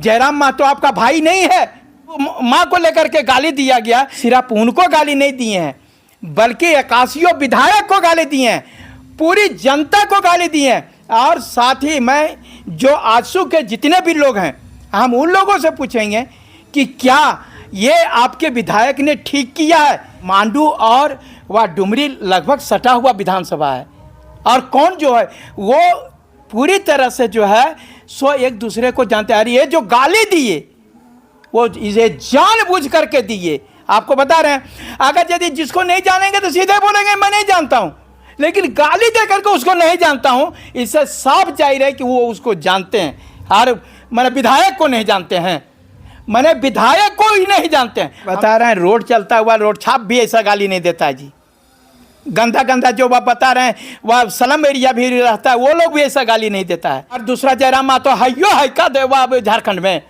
जयराम महतो आपका भाई नहीं है। माँ को लेकर के गाली दिया गया, सिर्फ उनको गाली नहीं दिए हैं बल्कि 81 विधायक को गाली दिए हैं, पूरी जनता को गाली दिए हैं। और साथ ही मैं जो आजसू के जितने भी लोग हैं, हम उन लोगों से पूछेंगे कि क्या ये आपके विधायक ने ठीक किया है। मांडू और वह डुमरी लगभग सटा हुआ विधानसभा है और कौन जो है वो पूरी तरह से जो है सो एक दूसरे को जानते हैं। ये जो गाली दिए वो इसे जानबूझ करके दिए। आपको बता रहे हैं, अगर यदि जिसको नहीं जानेंगे तो सीधे बोलेंगे मैं नहीं जानता हूं, लेकिन गाली दे करके उसको नहीं जानता हूं, इससे साफ जाहिर है कि वो उसको जानते हैं। और मैंने विधायक को नहीं जानते हैं, मैंने विधायक को ही नहीं जानते हैं। बता रहे हैं रोड चलता हुआ रोड छाप भी ऐसा गाली नहीं देता है जी। गंदा गंदा जो वह बता रहे हैं वह स्लम एरिया भी रहता है, वो लोग भी ऐसा गाली नहीं देता है। और दूसरा जयराम महतो हयो है का देवा झारखंड में।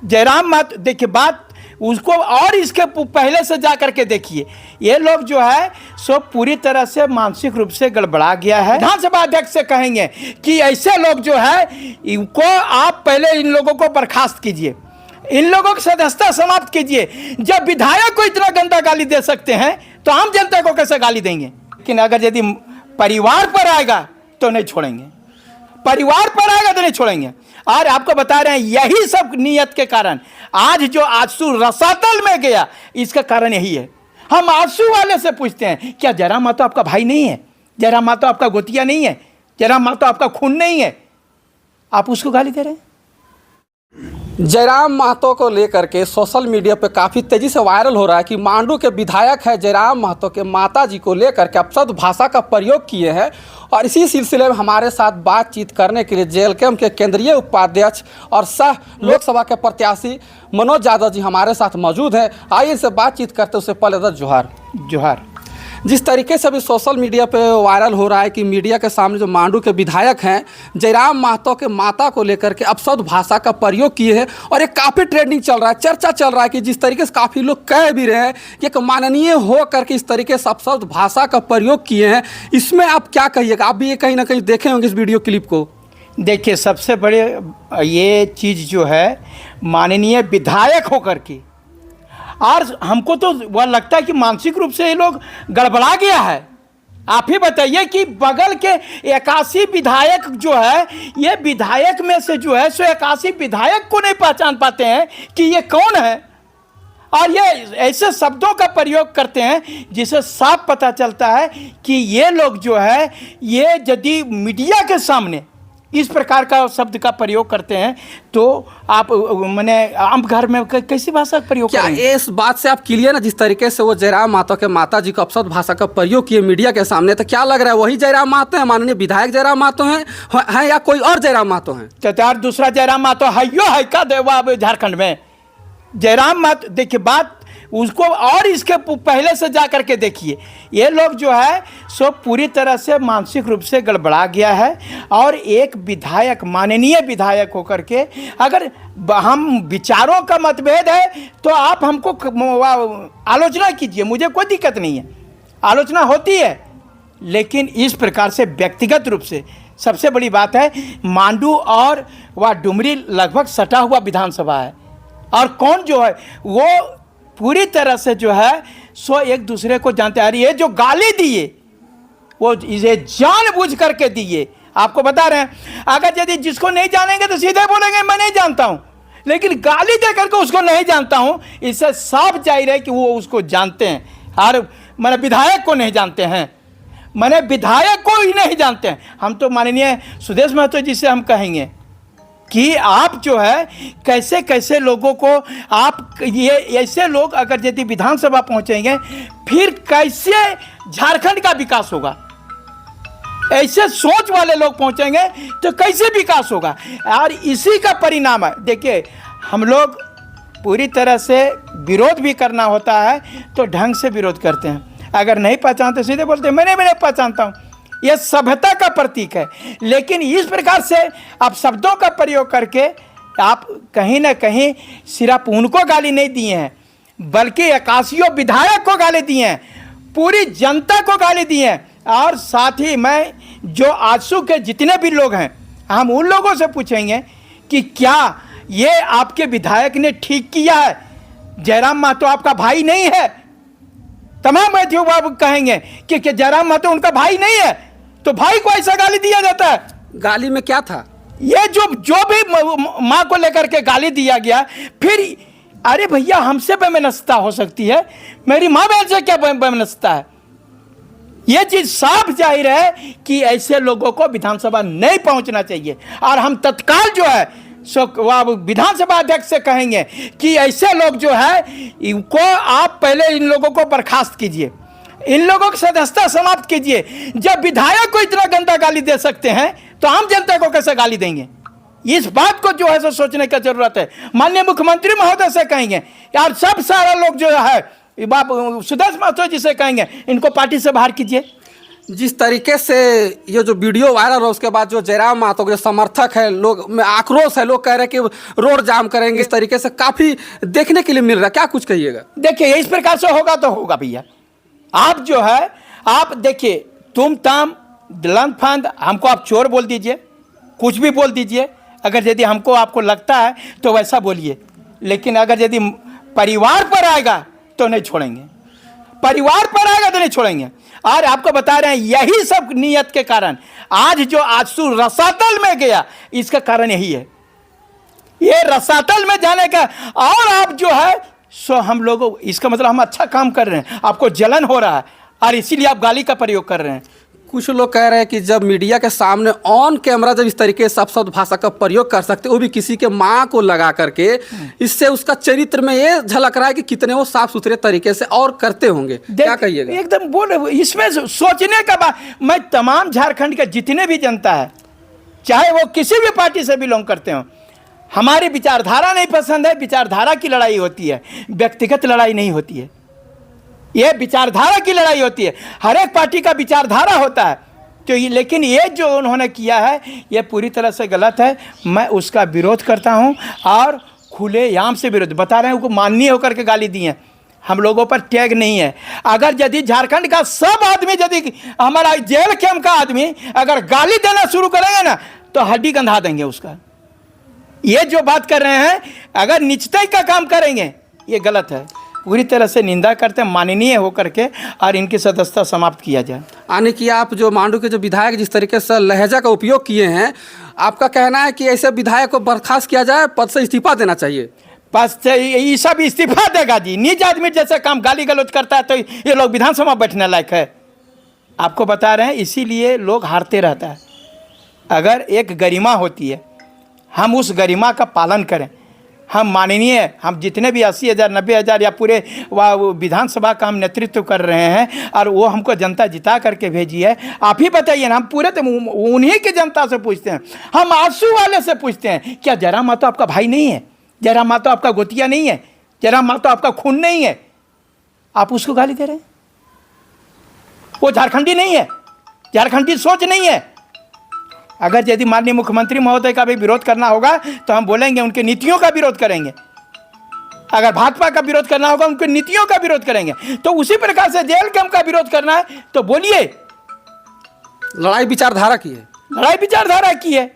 जयराम महतो देखिए बात उसको और इसके पहले से जा करके देखिए, ये लोग जो है सो पूरी तरह से मानसिक रूप से गड़बड़ा गया है। विधानसभा अध्यक्ष से कहेंगे कि ऐसे लोग जो है इनको आप पहले इन लोगों को बर्खास्त कीजिए, इन लोगों की सदस्यता समाप्त कीजिए। जब विधायक को इतना गंदा गाली दे सकते हैं तो आम जनता को कैसे गाली देंगे। लेकिन अगर यदि परिवार पर आएगा तो नहीं छोड़ेंगे, परिवार पर आएगा तो नहीं छोड़ेंगे। और आपको बता रहे हैं यही सब नियत के कारण आज जो आजसू रसातल में गया, इसका कारण यही है। हम आजसू वाले से पूछते हैं क्या जयराम महतो आपका भाई नहीं है, जयराम महतो आपका गोतिया नहीं है, जयराम महतो आपका खून नहीं है, आप उसको गाली दे रहे हैं। जयराम महतो को लेकर के सोशल मीडिया पे काफ़ी तेज़ी से वायरल हो रहा है कि मांडू के विधायक है जयराम महतो के माता जी को लेकर के अपशब्द भाषा का प्रयोग किए हैं। और इसी सिलसिले में हमारे साथ बातचीत करने के लिए जेएलकेएम के केंद्रीय उपाध्यक्ष और सह लोकसभा के प्रत्याशी मनोज यादव जी हमारे साथ मौजूद हैं। आइए इनसे बातचीत करते उससे पहले तो जोहार। जिस तरीके से अभी सोशल मीडिया पे वायरल हो रहा है कि मीडिया के सामने जो मांडू के विधायक हैं जयराम महतो के माता को लेकर के अपशब्द भाषा का प्रयोग किए हैं और ये काफ़ी ट्रेंडिंग चल रहा है, चर्चा चल रहा है कि जिस तरीके से काफ़ी लोग कह भी रहे हैं कि एक माननीय हो करके इस तरीके से अपशब्द भाषा का प्रयोग किए हैं, इसमें आप क्या कहिएगा। आप भी ये कहीं ना कहीं देखे होंगे इस वीडियो क्लिप को। देखिए सबसे बड़े ये चीज़ जो है माननीय विधायक होकर के, और हमको तो वह लगता है कि मानसिक रूप से ये लोग गड़बड़ा गया है। आप ही बताइए कि बगल के 81 विधायक जो है, ये विधायक में से जो है सो 81 विधायक को नहीं पहचान पाते हैं कि ये कौन है, और ये ऐसे शब्दों का प्रयोग करते हैं जिससे साफ पता चलता है कि ये लोग जो है ये यदि मीडिया के सामने इस प्रकार का शब्द का प्रयोग करते हैं तो आप मैंने आम घर में कैसी भाषा का प्रयोग करेंगे। क्या इस बात से आप क्लियर ना जिस तरीके से वो जयराम महतो के माता जी को अपशब्द भाषा का प्रयोग किए मीडिया के सामने, तो क्या लग रहा है वही जयराम महतो हैं, माननीय विधायक जयराम महतो हैं या कोई और जयराम महतो हैं। तो यार दूसरा जयराम महतो हयो है का देवा झारखंड में। जयराम महतो देखिए बात उसको और इसके पहले से जा करके देखिए, ये लोग जो है सो पूरी तरह से मानसिक रूप से गड़बड़ा गया है। और एक विधायक माननीय विधायक होकर के अगर हम विचारों का मतभेद है तो आप हमको आलोचना कीजिए, मुझे कोई दिक्कत नहीं है, आलोचना होती है। लेकिन इस प्रकार से व्यक्तिगत रूप से सबसे बड़ी बात है मांडू और वह डुमरी लगभग सटा हुआ विधानसभा है और कौन जो है वो पूरी तरह से जो है सो एक दूसरे को जानते हैं। ये जो गाली दिए वो इसे जानबूझ करके दिए। आपको बता रहे हैं, अगर यदि जिसको नहीं जानेंगे तो सीधे बोलेंगे मैं नहीं जानता हूं, लेकिन गाली दे करके उसको नहीं जानता हूं, इससे साफ जाहिर है कि वो उसको जानते हैं। और मैंने विधायक को नहीं जानते हैं, मैंने विधायक को ही नहीं जानते हैं। हम तो माननीय सुदेश महतो जी से हम कहेंगे कि आप जो है कैसे कैसे लोगों को आप ये ऐसे लोग अगर यदि विधानसभा पहुंचेंगे फिर कैसे झारखंड का विकास होगा। ऐसे सोच वाले लोग पहुंचेंगे तो कैसे विकास होगा। और इसी का परिणाम है। देखिए हम लोग पूरी तरह से विरोध भी करना होता है तो ढंग से विरोध करते हैं, अगर नहीं पहचानते सीधे बोलते हैं मैं नहीं पहचानता हूँ। यह सभ्यता का प्रतीक है। लेकिन इस प्रकार से आप शब्दों का प्रयोग करके आप कहीं ना कहीं सिर्फ उनको गाली नहीं दिए हैं बल्कि 81 विधायक को गाली दिए हैं, पूरी जनता को गाली दिए हैं। और साथ ही मैं जो आजसू के जितने भी लोग हैं, हम उन लोगों से पूछेंगे कि क्या ये आपके विधायक ने ठीक किया है। जयराम महतो आपका भाई नहीं है। तमाम बैठियों बाबू कहेंगे कि जयराम महतो उनका भाई नहीं है, तो भाई को ऐसा गाली दिया जाता है। गाली में क्या था? ये जो भी माँ को लेकर के गाली दिया गया, फिर अरे भैया हमसे बेमनस्ता हो सकती है, मेरी माँ बहन से क्या बेमनस्ता है? ये चीज साफ जाहिर है कि ऐसे लोगों को विधानसभा नहीं पहुंचना चाहिए। और हम तत्काल जो है सो विधानसभा अध्यक्ष से कहेंगे कि ऐसे लोग जो है इनको आप पहले इन लोगों को बर्खास्त कीजिए, इन लोगों की सदस्यता समाप्त कीजिए। जब विधायक को इतना गंदा गाली दे सकते हैं तो आम जनता को कैसे गाली देंगे? इस बात को जो है सो सोचने की जरूरत है। माननीय मुख्यमंत्री महोदय से कहेंगे यार, सब सारा लोग जो है बाप सुदेश महतो जी से कहेंगे इनको पार्टी से बाहर कीजिए। जिस तरीके से ये जो वीडियो वायरल हो उसके बाद जो जयराम महतो के समर्थक है, लोग में आक्रोश है, लोग कह रहे हैं कि रोड जाम करेंगे, इस तरीके से काफ़ी देखने के लिए मिल रहा है। क्या कुछ कहिएगा? देखिए इस प्रकार से होगा तो होगा भैया। आप जो है आप देखिए तुम ताम दलंद फंद, हमको आप चोर बोल दीजिए, कुछ भी बोल दीजिए, अगर यदि हमको आपको लगता है तो वैसा बोलिए, लेकिन अगर यदि परिवार पर आएगा तो नहीं छोड़ेंगे, परिवार पर आएगा तो नहीं छोड़ेंगे। और आपको बता रहे हैं यही सब नियत के कारण आज जो आजसू रसातल में गया, इसका कारण यही है, ये रसातल में जाने का। और आप जो है सो हम लोगों, इसका मतलब हम अच्छा काम कर रहे हैं, आपको जलन हो रहा है और इसीलिए आप गाली का प्रयोग कर रहे हैं। कुछ लोग कह रहे हैं कि जब मीडिया के सामने ऑन कैमरा जब इस तरीके से अपशब्द भाषा का प्रयोग कर सकते, वो भी किसी के माँ को लगा करके, इससे उसका चरित्र में ये झलक रहा है कि कितने वो साफ सुथरे तरीके से और करते होंगे। क्या कहिएगा? एकदम बोल, इसमें सोचने का बात। मैं तमाम झारखंड के जितने भी जनता है, चाहे वो किसी भी पार्टी से बिलोंग करते हो, हमारी विचारधारा नहीं पसंद है, विचारधारा की लड़ाई होती है, व्यक्तिगत लड़ाई नहीं होती है, ये विचारधारा की लड़ाई होती है। हर एक पार्टी का विचारधारा होता है, तो ये, लेकिन ये जो उन्होंने किया है ये पूरी तरह से गलत है। मैं उसका विरोध करता हूं और खुलेआम से विरोध बता रहे हैं। उनको माननीय होकर के गाली दी है, हम लोगों पर टैग नहीं है। अगर यदि झारखंड का सब आदमी, यदि हमारा जेल कैंप का आदमी अगर गाली देना शुरू करेंगे ना तो हड्डी गंधा देंगे उसका। ये जो बात कर रहे हैं, अगर निश्चय का काम करेंगे, ये गलत है। पूरी तरह से निंदा करते हैं, माननीय होकर के, और इनकी सदस्यता समाप्त किया जाए। यानी कि आप जो मांडू के जो विधायक जिस तरीके से लहजा का उपयोग किए हैं, आपका कहना है कि ऐसे विधायक को बर्खास्त किया जाए, पद से इस्तीफा देना चाहिए? बस ये सब इस्तीफा देगा जी। निज आदमी जैसे काम गाली गलौज करता है तो ये लोग विधानसभा बैठने लायक है? आपको बता रहे हैं, इसीलिए लोग हारते रहता है। अगर एक गरिमा होती है, हम उस गरिमा का पालन करें। हम माननीय, हम जितने भी 80,000 90,000 या पूरे विधानसभा का हम नेतृत्व कर रहे हैं, और वो हमको जनता जिता करके भेजी है। आप ही बताइए ना, हम पूरे तो उन्हीं की जनता से पूछते हैं, हम आंसू वाले से पूछते हैं, क्या जयराम महतो आपका भाई नहीं है? जयराम महतो आपका गोतिया नहीं है? जयराम महतो आपका खून नहीं है? आप उसको गाली दे रहे हैं? वो झारखंडी नहीं है, झारखंडी सोच नहीं है। अगर यदि माननीय मुख्यमंत्री महोदय का भी विरोध करना होगा तो हम बोलेंगे उनके नीतियों का विरोध करेंगे। अगर भाजपा का विरोध करना होगा उनके नीतियों का विरोध करेंगे। तो उसी प्रकार से जेल कैंप का विरोध करना है तो बोलिए। लड़ाई विचारधारा की है, लड़ाई विचारधारा की है,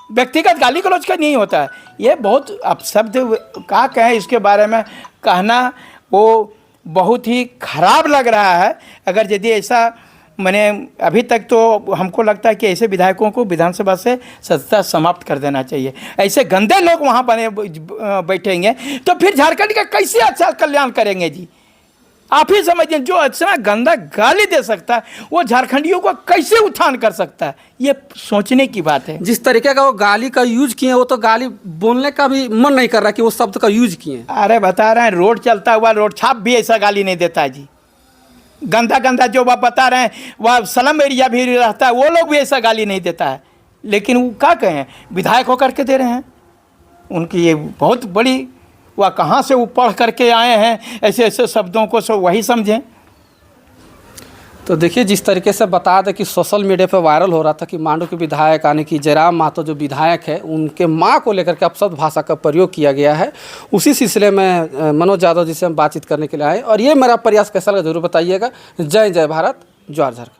व्यक्तिगत गाली गलौज का नहीं होता है। ये बहुत अपशब्द क्या कहें, इसके बारे में कहना वो बहुत ही खराब लग रहा है। अगर यदि ऐसा, मैंने अभी तक तो हमको लगता है कि ऐसे विधायकों को विधानसभा से सदस्यता समाप्त कर देना चाहिए। ऐसे गंदे लोग वहाँ बने बैठेंगे तो फिर झारखंड का कैसे अच्छा कल्याण करेंगे जी? आप ही समझिए, जो अच्छा गंदा गाली दे सकता है वो झारखंडियों को कैसे उत्थान कर सकता है? ये सोचने की बात है। जिस तरीके का वो गाली का यूज किए, वो तो गाली बोलने का भी मन नहीं कर रहा कि वो शब्द का यूज किए। अरे बता रहे हैं, रोड चलता हुआ रोड छाप भी ऐसा गाली नहीं देता है जी। गंदा गंदा जो आप बता रहे हैं, वह स्लम एरिया भी रहता है, वो लोग भी ऐसा गाली नहीं देता है। लेकिन वो क्या कहें, विधायक होकर के दे रहे हैं। उनकी ये बहुत बड़ी, वह कहाँ से वो पढ़ करके आए हैं ऐसे ऐसे शब्दों को, सो वही समझें। तो देखिए, जिस तरीके से बता दें कि सोशल मीडिया पर वायरल हो रहा था कि मांडू के विधायक यानी कि जयराम महतो जो विधायक है, उनके मां को लेकर के अपशब्द भाषा का प्रयोग किया गया है। उसी सिलसिले में मनोज यादव जी से हम बातचीत करने के लिए आए, और ये मेरा प्रयास कैसा लगा जरूर बताइएगा। जय जय भारत, जय झारखंड।